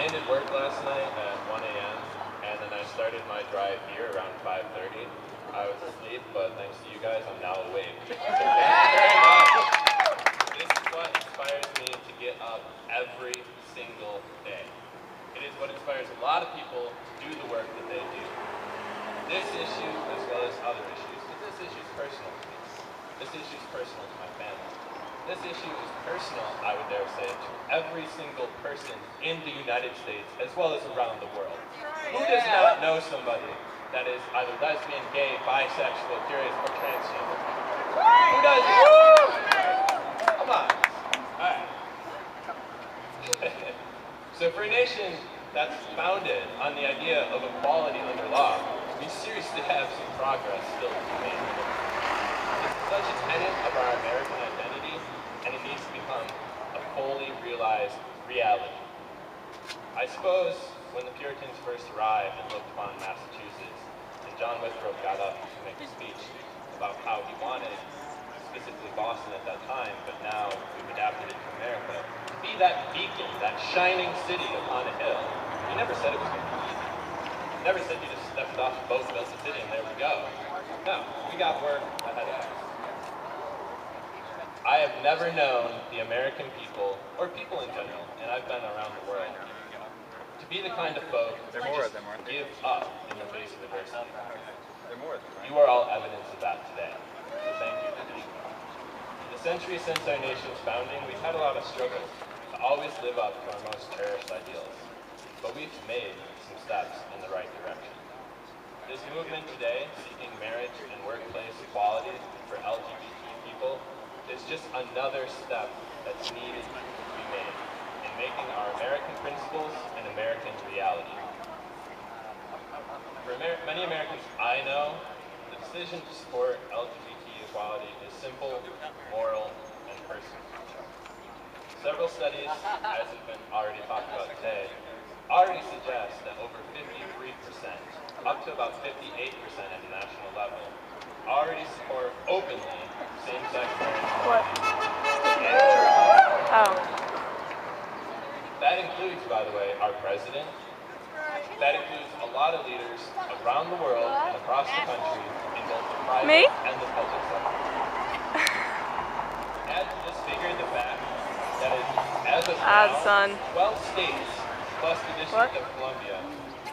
ended work last night at 1 a.m. and then I started my drive here around 5:30. I was asleep, but thanks to you guys, I'm now awake. So thank you very much. This is what inspires me to get up every single day. It is what inspires a lot of people to do the work that they do. This issue, as well as other issues, because this issue is personal to me. This issue is personal to my family. This issue is personal, I would dare say, to every single person in the United States, as well as around the world. Who does not know somebody that is either lesbian, gay, bisexual, curious, or transgender? Who doesn't? Come on. All right. So for a nation that's founded on the idea of equality under law, we seriously have some progress still to be made. This is such a tenet of our American identity, and it needs to become a fully realized reality. I suppose when the Puritans first arrived and looked upon Massachusetts, and John Winthrop got up to make a speech about how he wanted, specifically Boston at that time, but now we've adapted it to America, to be that beacon, that shining city upon a hill. He never said it was going to be easy. He never said you just stepped off the boat, built the city, and there we go. No, we got work ahead of us. I have never known the American people, or people in general, and I've been around the world, to be the kind of folk who just give up in the face of adversity. You are all evidence of that today, so thank you for being here. In the century since our nation's founding, we've had a lot of struggles to always live up to our most cherished ideals, but we've made some steps in the right direction. This movement today, seeking marriage and workplace equality for LGBT people, is just another step that's needed to be made in making our American principles an American reality. For many Americans I know, the decision to support LGBT equality is simple, moral, and personal. Several studies, as has been already talked about today, already suggest that over 53%, up to about 58% at the national level, already support openly same-sex marriage. What? Oh. That includes, by the way, our president. That includes a lot of leaders around the world and across the country in both the private and the public sector. Add to this figure the fact that as of now, 12 states plus the District of Columbia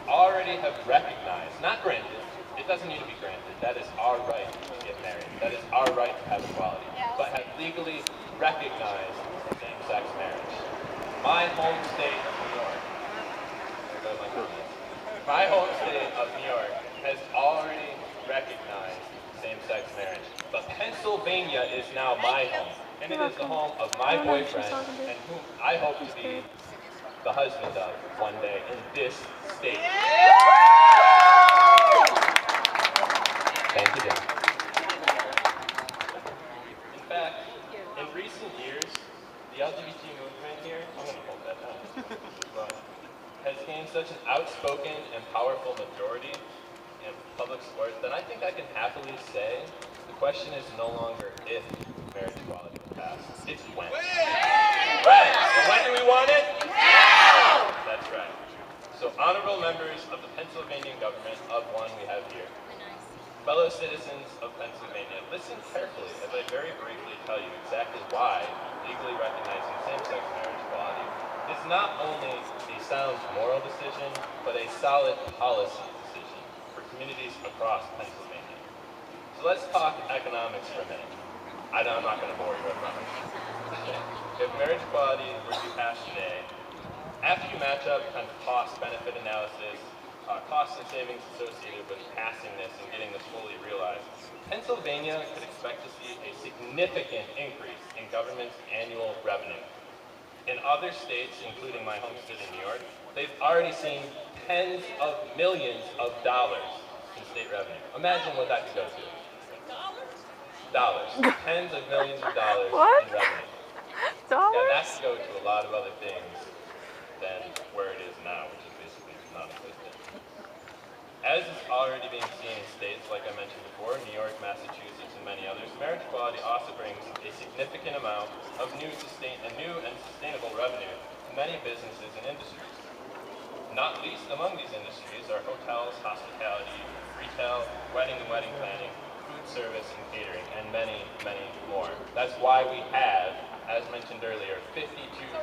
already have recognized, not granted, it doesn't need to be granted, that is our right to get married, that is our right to have equality, but have legally recognized same-sex marriage. My home state of New York, has already recognized same-sex marriage, but Pennsylvania is now my home, and it is the home of my boyfriend, and whom I hope to be the husband of one day in this state. Thank you, Jim. In fact, in recent years, the LGBT movement here, I'm going to hold that down, has gained such an outspoken and powerful majority in public support that I think I can happily say the question is no longer if marriage equality will pass, it's when. When? And when do we want it? Now! That's right. So honorable members of the Pennsylvania government, of one we have here, fellow citizens of Pennsylvania, listen carefully as I very briefly tell you exactly why legally recognizing same-sex marriage equality is not only a sound moral decision, but a solid policy decision for communities across Pennsylvania. So let's talk economics for a minute. I know I'm not going to bore you, I promise. If marriage equality were to be passed today, after you match up kind of cost-benefit analysis, costs and savings associated with passing this and getting this fully realized, Pennsylvania could expect to see a significant increase in government's annual revenue. In other states, including my home state of New York, they've already seen tens of millions of dollars in state revenue. Imagine what that could go to. Dollars. Tens of millions of dollars in revenue. Dollars? Yeah, that could go to a lot of other things than where it is now, which is basically non-existent. As is already being seen in states, like I mentioned before, New York, Massachusetts, and many others, marriage equality also brings a significant amount of new and sustainable revenue to many businesses and industries. Not least among these industries are hotels, hospitality, retail, wedding and wedding planning, food service and catering, and many, many more. That's why we have, as mentioned earlier, 52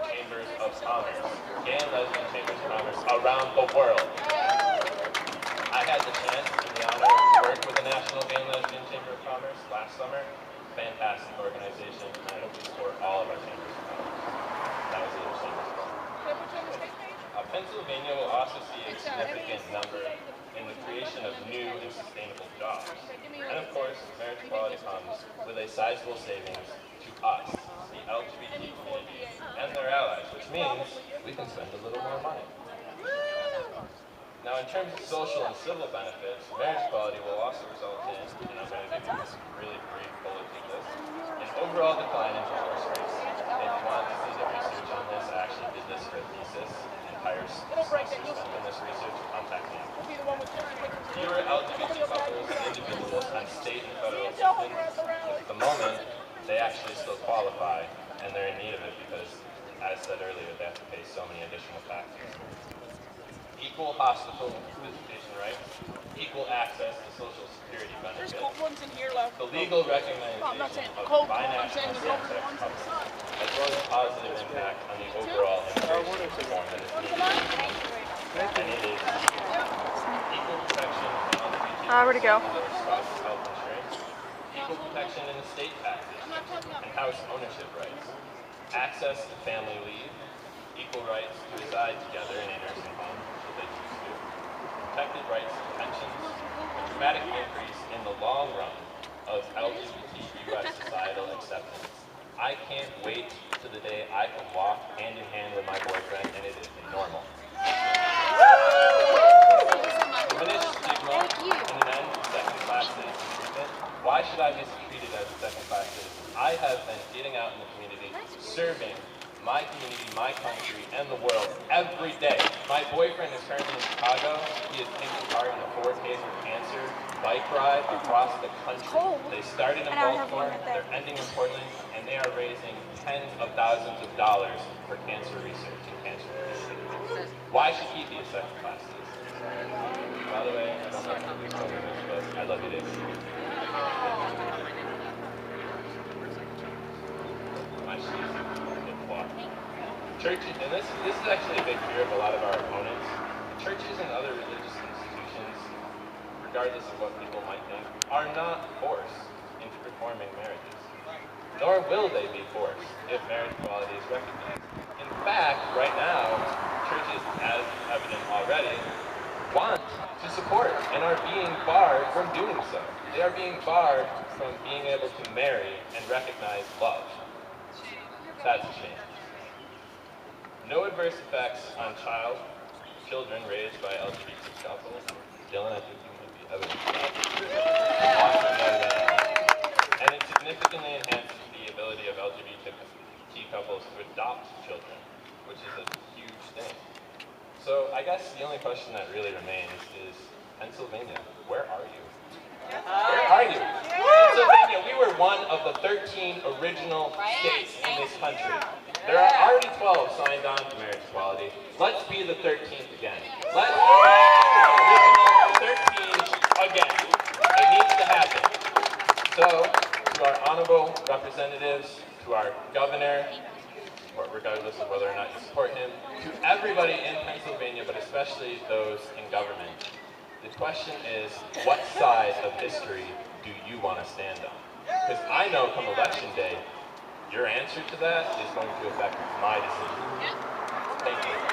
chambers of commerce, gay and lesbian chambers of commerce around the world. I had the chance and the honor to work with the National Gay and Lesbian Chamber of Commerce last summer. Fantastic organization, and I hope we support all of our chambers of commerce. That was the other chamber. Pennsylvania will also see a significant number in the creation of new and sustainable jobs. And of course, marriage equality comes with a sizable savings to us, the LGBT community, and their allies, which means we can spend a little more money. Now, in terms of social and civil benefits, marriage equality will also result in, and I'm going to give you this really brief bullet to this, an overall decline in divorce rates. If you want to see the research on this, I actually did this for a thesis. Entire semester spent on this research, contact me. Fewer LGBT couples and individuals on state and federal assistance. At the moment, they actually still qualify, and they're in need of it because, as said earlier, they have to pay so many additional taxes. Equal hospital visitation rights, equal access to Social Security benefits, the legal recognition of binational same-sex couples, as well as a positive impact on the overall immigration reform that is needed. And it is equal protection on LGBT where'd it go? spouses' health insurance, equal protection in estate taxes, and house ownership rights, access to family leave, equal rights to reside together in a nursing home, they choose to, protected rights to pensions, a dramatic increase in the long run of LGBT U.S. societal acceptance. I can't wait to the day I can walk hand in hand with my boyfriend and it is normal. Diminish stigma and an end to second-class citizen treatment. Why should I be treated as a second-class citizen? I have been getting out in the community, serving my community, my country, and the world every day. My boyfriend is currently in Chicago. He is taking part in a 4K for Cancer bike ride across the country. They started in Baltimore, they're ending in Portland, and they are raising tens of thousands of dollars for cancer research and cancer prevention. Why should he be a second-class citizen? By the way, I don't know if this is, but I love you, Dave. My shoes. Churches, and this is actually a big fear of a lot of our opponents, churches and other religious institutions, regardless of what people might think, are not forced into performing marriages. Nor will they be forced if marriage equality is recognized. In fact, right now, churches, as evident already, want to support and are being barred from doing so. They are being barred from being able to marry and recognize love. That's a shame. No adverse effects on children raised by LGBT couples. Dylan, I think you might be evidence of that. And it significantly enhances the ability of LGBT couples to adopt children, which is a huge thing. So I guess the only question that really remains is, Pennsylvania, where are you? Where are you? Pennsylvania, we were one of the 13 original states in this country. There are already 12 signed on to marriage equality. Let's be the 13th again. Let's be the original 13 again. It needs to happen. So, to our honorable representatives, to our governor, regardless of whether or not you support him, to everybody in Pennsylvania, but especially those in government, the question is, what side of history do you want to stand on? Because I know come election day, your answer to that is going to affect my decision. Thank you.